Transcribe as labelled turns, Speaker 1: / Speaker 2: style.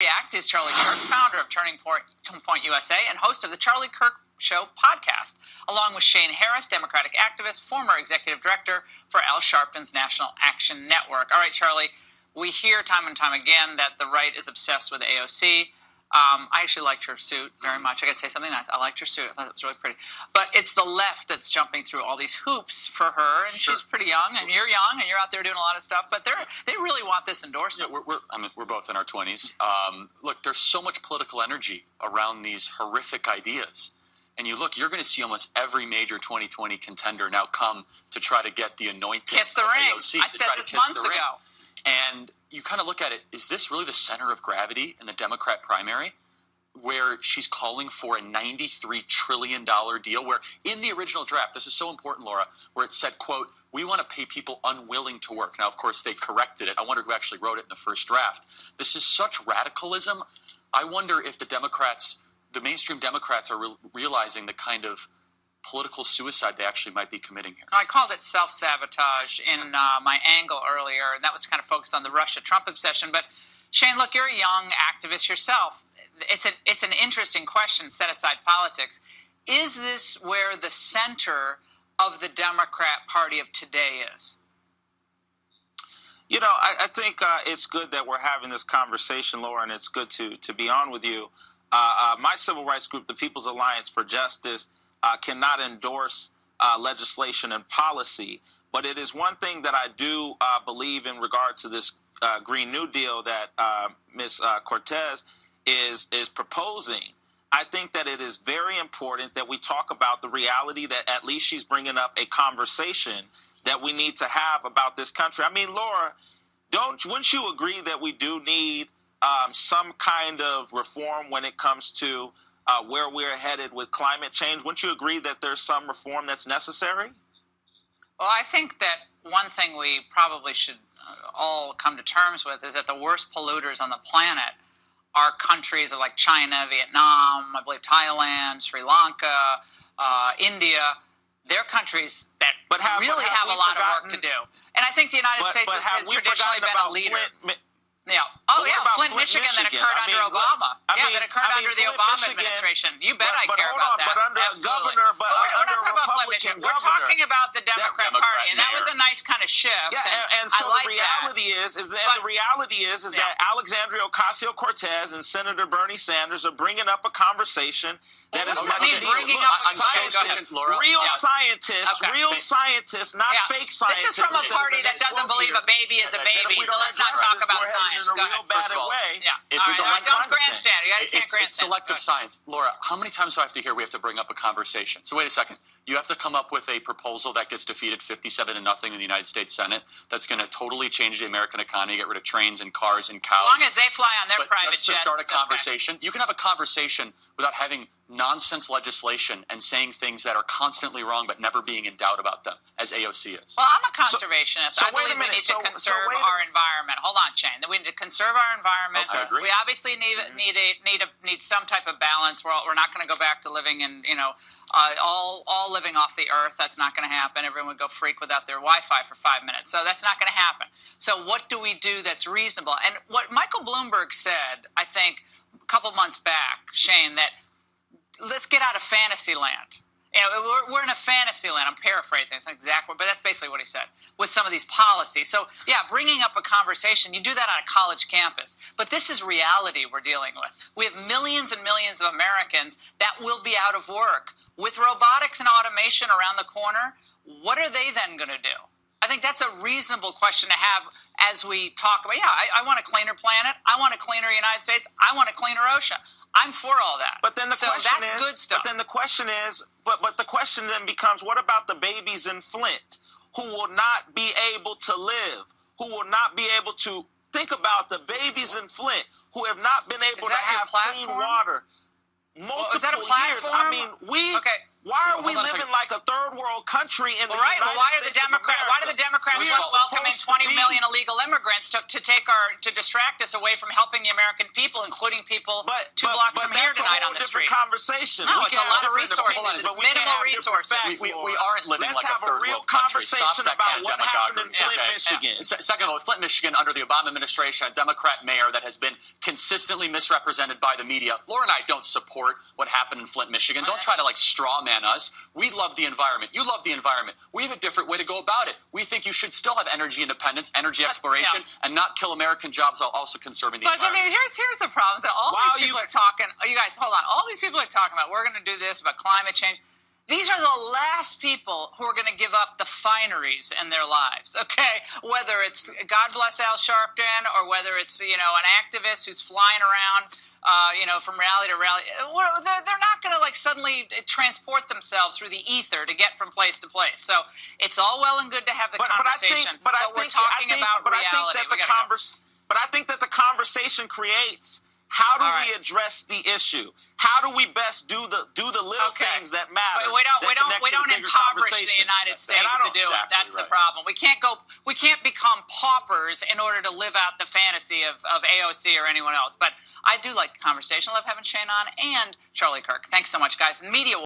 Speaker 1: React is Charlie Kirk, founder of Turning Point USA and host of the Charlie Kirk Show podcast, along with Shane Harris, Democratic activist, former executive director for Al Sharpton's National Action Network. All right, Charlie, we hear time and time again that the right is obsessed with AOC. I actually liked her suit very much. I got to say something nice. I liked her suit. I thought it was really pretty. But it's the left that's jumping through all these hoops for her, and she's pretty young, and you're young, and you're out there doing a lot of stuff. But they really want this endorsement.
Speaker 2: Yeah, we're both in our 20s. Look, there's so much political energy around these horrific ideas. And you're going to see almost every major 2020 contender now come to try to get the anointing
Speaker 1: kiss the ring.
Speaker 2: AOC.
Speaker 1: I said this months ago.
Speaker 2: And you kind of look at it, is this really the center of gravity in the Democrat primary, where she's calling for a $93 trillion deal, where in the original draft, this is so important, Laura, where it said, quote, we want to pay people unwilling to work. Now, of course, they corrected it. I wonder who actually wrote it in the first draft. This is such radicalism. I wonder if the mainstream Democrats are realizing the kind of political suicide they actually might be committing here.
Speaker 1: I called it self-sabotage in my angle earlier, and that was kind of focused on the Russia-Trump obsession. But Shane, look, you're a young activist yourself. It's an interesting question, set aside politics. Is this where the center of the Democrat Party of today is?
Speaker 3: You know, I think it's good that we're having this conversation, Laura, and it's good to be on with you. My civil rights group, the People's Alliance for Justice, cannot endorse legislation and policy, but it is one thing that I do believe in regard to this Green New Deal that Ms. Cortez is proposing. I think that it is very important that we talk about the reality that at least she's bringing up a conversation that we need to have about this country. I mean, Laura, wouldn't you agree that we do need some kind of reform when it comes to where we're headed with climate change? Wouldn't you agree that there's some reform that's necessary?
Speaker 1: Well, I think that one thing we probably should all come to terms with is that the worst polluters on the planet are countries like China, Vietnam, I believe Thailand, Sri Lanka, India. They're countries that really have a lot of work to do. And I think the United States has traditionally been a leader. Yeah. Oh, yeah. Flint, Michigan, that occurred under Obama. That occurred under the Obama administration. You bet I care about that.
Speaker 3: But under a governor,
Speaker 1: we're not talking about Flint, Michigan. We're talking about the Democrat Party, and that was a nice kind of shift.
Speaker 3: Yeah, and so the reality is that Alexandria Ocasio-Cortez and Senator Bernie Sanders are bringing up a conversation that is much needed. Real scientists, not fake scientists.
Speaker 1: This is from a party that doesn't believe a baby is a baby, so let's not talk about science.
Speaker 3: In a real bad way.
Speaker 1: Yeah. Don't grandstand. You can't grandstand.
Speaker 2: It's selective science. Laura, how many times do I have to hear we have to bring up a conversation? So wait a second. You have to come up with a proposal that gets defeated 57-0 in the United States Senate that's going to totally change the American economy, get rid of trains and cars and cows.
Speaker 1: As long as they fly on their private jets.
Speaker 2: Just to start a conversation. Okay. You can have a conversation without having nonsense legislation and saying things that are constantly wrong but never being in doubt about them, as AOC is.
Speaker 1: Well, I'm a conservationist. I believe we need to conserve our environment. Hold on, Shane. We need to conserve our environment.
Speaker 2: Okay.
Speaker 1: We obviously need some type of balance. We're not going to go back to living in all living off the earth. That's not going to happen. Everyone would go freak without their Wi-Fi for 5 minutes. So that's not going to happen. So what do we do that's reasonable? And what Michael Bloomberg said, I think, a couple months back, Shane, that let's get out of fantasy land. We're in a fantasy land. I'm paraphrasing. It's not exact word, but that's basically what he said with some of these policies. So, yeah, bringing up a conversation, you do that on a college campus. But this is reality we're dealing with. We have millions and millions of Americans that will be out of work. With robotics and automation around the corner, what are they then going to do? I think that's a reasonable question to have as we talk about, I want a cleaner planet. I want a cleaner United States. I want a cleaner ocean. I'm for all that.
Speaker 3: But then the question then becomes, what about the babies in Flint who will not be able to live, who will not be able to think about the babies in Flint who have not been able to have clean water multiple years? I mean, why are we living like a third world country in the United States of America?
Speaker 1: Why do the Democrats welcome in 20 million illegal immigrants to distract us away from helping the American people, including people 2 blocks from here tonight on the street?
Speaker 3: But conversation.
Speaker 1: No,
Speaker 3: We
Speaker 1: it's
Speaker 3: can
Speaker 1: a
Speaker 3: have
Speaker 1: lot of
Speaker 3: different
Speaker 1: resources.
Speaker 3: opinions,
Speaker 1: It's
Speaker 3: but we can't
Speaker 1: minimal
Speaker 3: have different
Speaker 1: resources.
Speaker 3: facts,
Speaker 2: We
Speaker 3: Laura.
Speaker 2: aren't living
Speaker 3: Let's
Speaker 2: like
Speaker 3: have
Speaker 2: a third
Speaker 3: real
Speaker 2: world country.
Speaker 3: conversation
Speaker 2: Stop that
Speaker 3: about
Speaker 2: kind of
Speaker 3: what happened in
Speaker 2: demagoguery.
Speaker 3: Flint, Michigan.
Speaker 2: Second of all, Flint, Michigan, under the Obama administration, a Democrat mayor that has been consistently misrepresented by the media. Laura and I don't support what happened in Flint, Michigan. Don't try to straw man us. We love the environment. You love the environment. We have a different way to go about it. We think you should still have energy independence, energy exploration, and not kill American jobs while also conserving the
Speaker 1: But
Speaker 2: environment.
Speaker 1: I mean, here's the problem. So all these people are talking. You guys, hold on. All these people are talking about we're going to do this about climate change. These are the last people who are going to give up the fineries in their lives, okay? Whether it's, God bless Al Sharpton, or whether it's, an activist who's flying around, from rally to rally. They're not going to, suddenly transport themselves through the ether to get from place to place. So it's all well and good to have the conversation, but we're talking about reality.
Speaker 3: But I think that the conversation creates, how do we address the issue? How do we best do the little things that matter?
Speaker 1: We don't impoverish the United States to do it. That's the problem. We can't become paupers in order to live out the fantasy of AOC or anyone else. But I do like the conversation. I love having Shane on and Charlie Kirk. Thanks so much, guys. Media